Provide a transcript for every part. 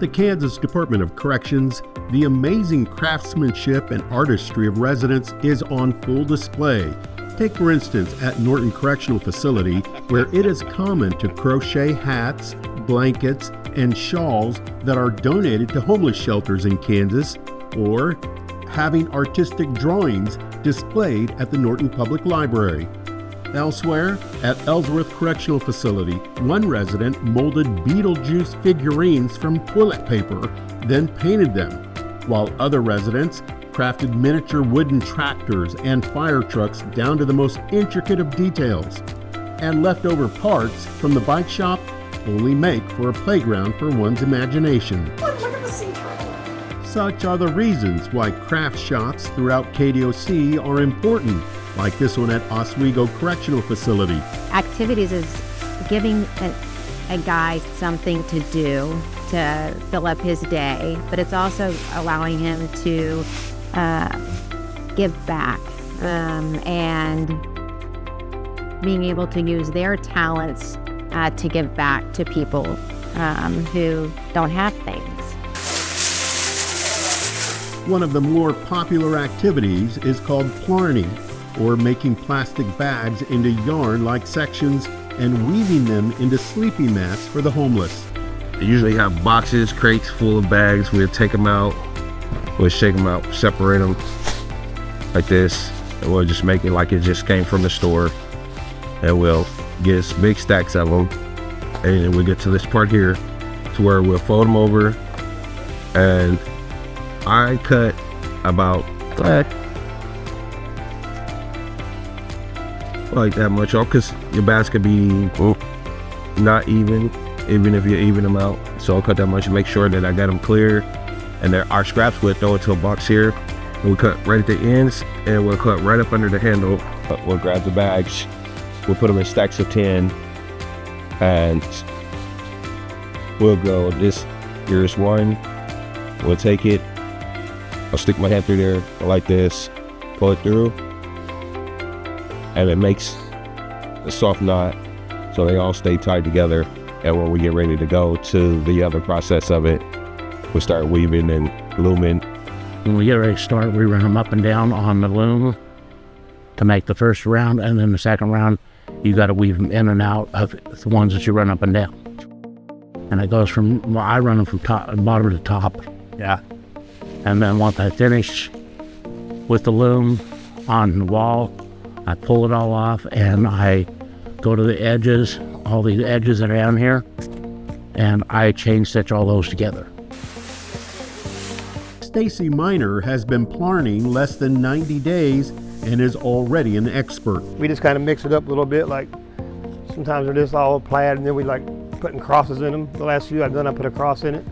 the Kansas Department of Corrections, the amazing craftsmanship and artistry of residents is on full display. Take for instance at Norton Correctional Facility, where it is common to crochet hats, blankets, and shawls that are donated to homeless shelters in Kansas, or having artistic drawings displayed at the Norton Public Library. Elsewhere, at Ellsworth Correctional Facility, one resident molded Beetlejuice figurines from toilet paper, then painted them, while other residents crafted miniature wooden tractors and fire trucks down to the most intricate of details. And leftover parts from the bike shop only make for a playground for one's imagination. Look at the sea turtle. Such are the reasons why craft shops throughout KDOC are important, like this one at Oswego Correctional Facility. Activities is giving a guy something to do to fill up his day, but it's also allowing him to give back and being able to use their talents to give back to people who don't have things. One of the more popular activities is called plarning, or making plastic bags into yarn-like sections and weaving them into sleeping mats for the homeless. They usually have boxes, crates full of bags. We'll take them out, we'll shake them out, separate them like this, and we'll just make it like it just came from the store. And we'll get big stacks of them. And then we get to this part here to where we'll fold them over. And I cut about like that much off, because your bags could be not even if you even them out. So I'll cut that much and make sure that I got them clear. And then our scraps, we'll throw into a box here. And we'll cut right at the ends, and we'll cut right up under the handle. We'll grab the bags, we'll put them in stacks of 10, and we'll go, here's one. We'll take it, I'll stick my hand through there like this, pull it through, and it makes a soft knot so they all stay tied together. And when we get ready to go to the other process of it, we start weaving and looming. When we get ready to start, we run them up and down on the loom to make the first round, and then the second round you got to weave them in and out of the ones that you run up and down. And it goes from, I run them from bottom to top. Yeah. And then once I finish with the loom on the wall, I pull it all off and I go to the edges, all these edges that are down here, and I chain stitch all those together. Stacy Miner has been plarning less than 90 days and is already an expert. We just kind of mix it up a little bit, like sometimes they're just all plaid and then we like putting crosses in them. The last few I've done, I put a cross in it.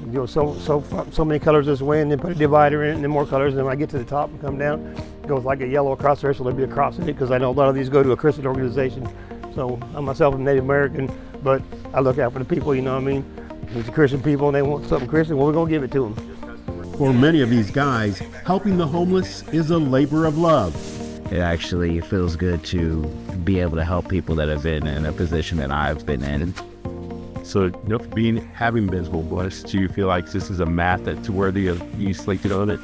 You know, so many colors this way, and then put a divider in it and then more colors, and then when I get to the top and come down, it goes like a yellow across there, so there'll be a cross in it, because I know a lot of these go to a Christian organization. So I'm myself a Native American, but I look out for the people, you know what I mean? If it's a Christian people and they want something Christian, well, we're gonna give it to them. For many of these guys, helping the homeless is a labor of love. It actually feels good to be able to help people that have been in a position that I've been in. So, having been blessed, do you feel like this is a mat that's worthy of you sleeping on it?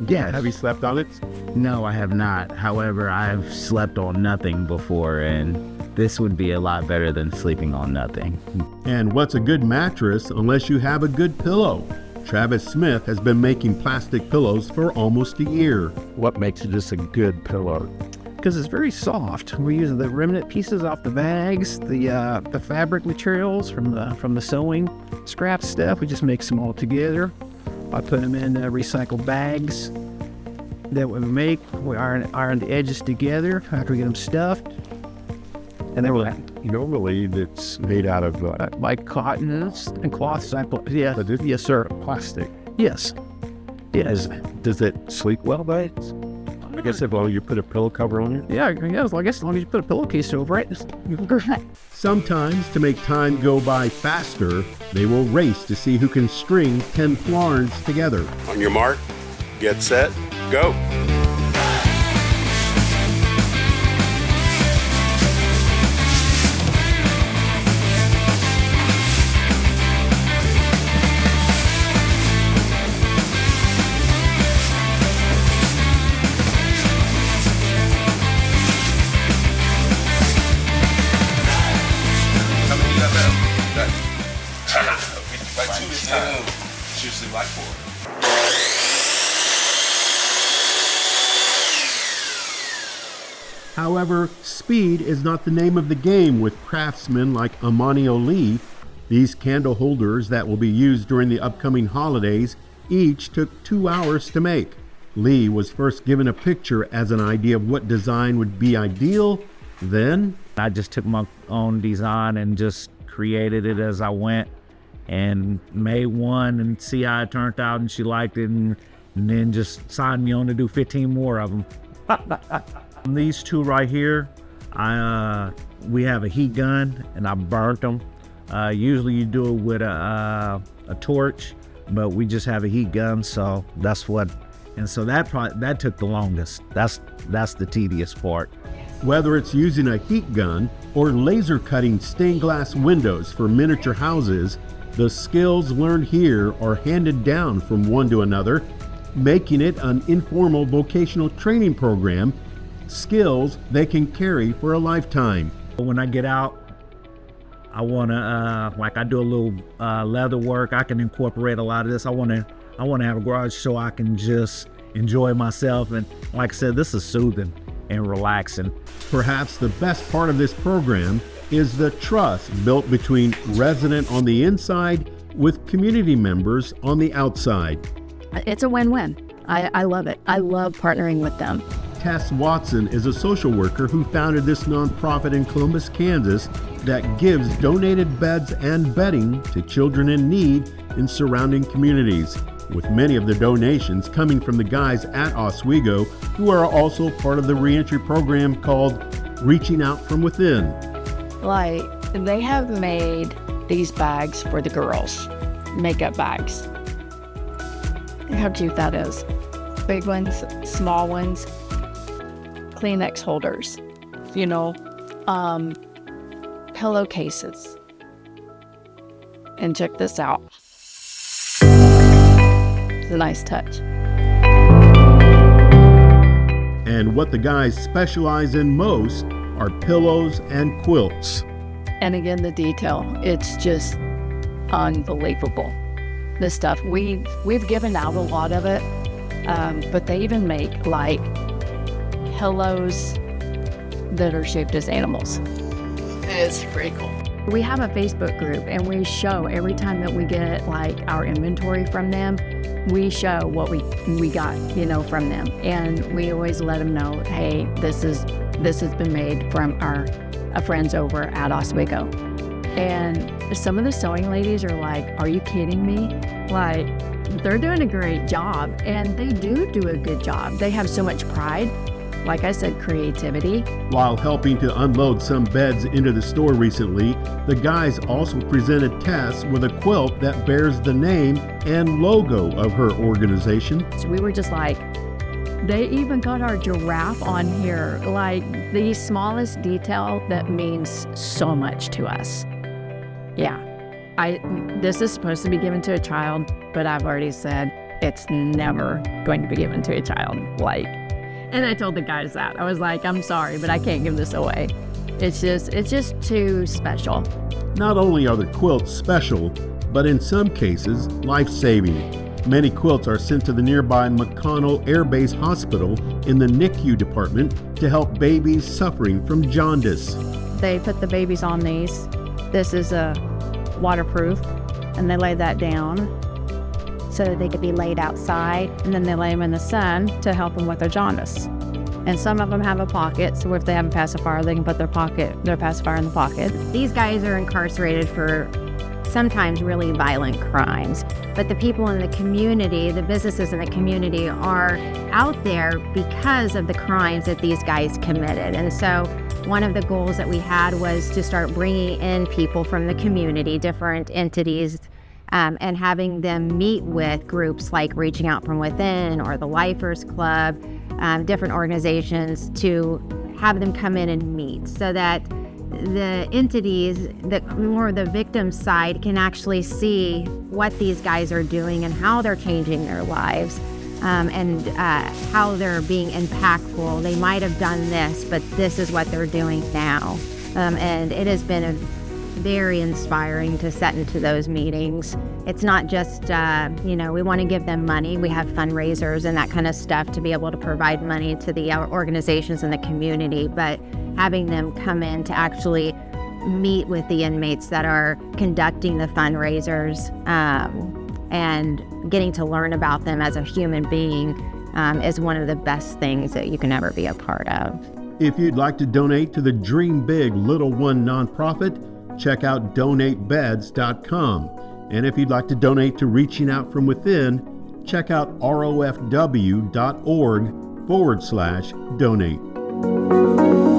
Yes. Have you slept on it? No, I have not. However, I've slept on nothing before, and this would be a lot better than sleeping on nothing. And what's a good mattress unless you have a good pillow? Travis Smith has been making plastic pillows for almost a year. What makes this a good pillow? Because it's very soft. We're using the remnant pieces off the bags, the fabric materials from the sewing scrap stuff. We just mix them all together. I put them in recycled bags that we make. We iron the edges together after we get them stuffed. And then normally it's made out of like cotton and cloth. Yeah. Yes, sir. Plastic. Yes. Yes. Does it sleep well by it? I guess if you put a pillow cover on it? Yeah, I guess as long as you put a pillowcase over it, Sometimes, to make time go by faster, they will race to see who can string 10 plarns together. On your mark, get set, go. However, speed is not the name of the game with craftsmen like Amanio Lee. These candle holders that will be used during the upcoming holidays each took 2 hours to make. Lee was first given a picture as an idea of what design would be ideal. Then I just took my own design and just created it as I went and made one and see how it turned out, and she liked it, and then just signed me on to do 15 more of them. These two right here, we have a heat gun and I burnt them. Usually you do it with a torch, but we just have a heat gun, so that's what. And so that took the longest. That's the tedious part. whether it's using a heat gun or laser cutting stained glass windows for miniature houses, the skills learned here are handed down from one to another, making it an informal vocational training program, skills they can carry for a lifetime. When I get out, I want to, like I do a little leather work, I can incorporate a lot of this. I want to have a garage so I can just enjoy myself. And like I said, this is soothing and relaxing. Perhaps the best part of this program is the trust built between resident on the inside with community members on the outside. It's a win-win. I love it. I love partnering with them. Tess Watson is a social worker who founded this nonprofit in Columbus, Kansas that gives donated beds and bedding to children in need in surrounding communities, with many of the donations coming from the guys at Oswego who are also part of the reentry program called Reaching Out From Within. Like, they have made these bags for the girls, makeup bags. How cute that is. Big ones, small ones, Kleenex holders, pillowcases. And check this out. It's a nice touch. And what the guys specialize in most are pillows and quilts. And again, the detail, it's just unbelievable. The stuff, we've given out a lot of it, but they even make like pillows that are shaped as animals. It's pretty cool. We have a Facebook group and we show every time that we get like our inventory from them, we show what we got, from them. And we always let them know, hey, this has been made from our friends over at Oswego. And some of the sewing ladies are like, are you kidding me? Like, they're doing a great job, and they do a good job. They have so much pride. Like I said, creativity. While helping to unload some beds into the store recently, the guys also presented Tess with a quilt that bears the name and logo of her organization. So we were just like, they even got our giraffe on here, like the smallest detail that means so much to us. Yeah, this is supposed to be given to a child, but I've already said it's never going to be given to a child. And I told the guys that. I was like, I'm sorry, but I can't give this away. It's just too special. Not only are the quilts special, but in some cases, life-saving. Many quilts are sent to the nearby McConnell Air Base Hospital in the NICU department to help babies suffering from jaundice. They put the babies on these. This is waterproof, and they lay that down so that they could be laid outside. and then they lay them in the sun to help them with their jaundice. And some of them have a pocket, so if they have a pacifier, they can put their pacifier in the pocket. These guys are incarcerated for sometimes really violent crimes, but the people in the community, the businesses in the community are out there because of the crimes that these guys committed. And so one of the goals that we had was to start bringing in people from the community, different entities, and having them meet with groups like Reaching Out From Within or the Lifers Club, different organizations, to have them come in and meet so that the entities, more the victim side, can actually see what these guys are doing and how they're changing their lives, and how they're being impactful. They might have done this, but this is what they're doing now. And it has been very inspiring to set into those meetings. It's not just, we want to give them money. We have fundraisers and that kind of stuff to be able to provide money to the organizations in the community, but having them come in to actually meet with the inmates that are conducting the fundraisers and getting to learn about them as a human being is one of the best things that you can ever be a part of. If you'd like to donate to the Dream Big Little One nonprofit, check out donatebeds.com. And if you'd like to donate to Reaching Out From Within, check out rofw.org/donate.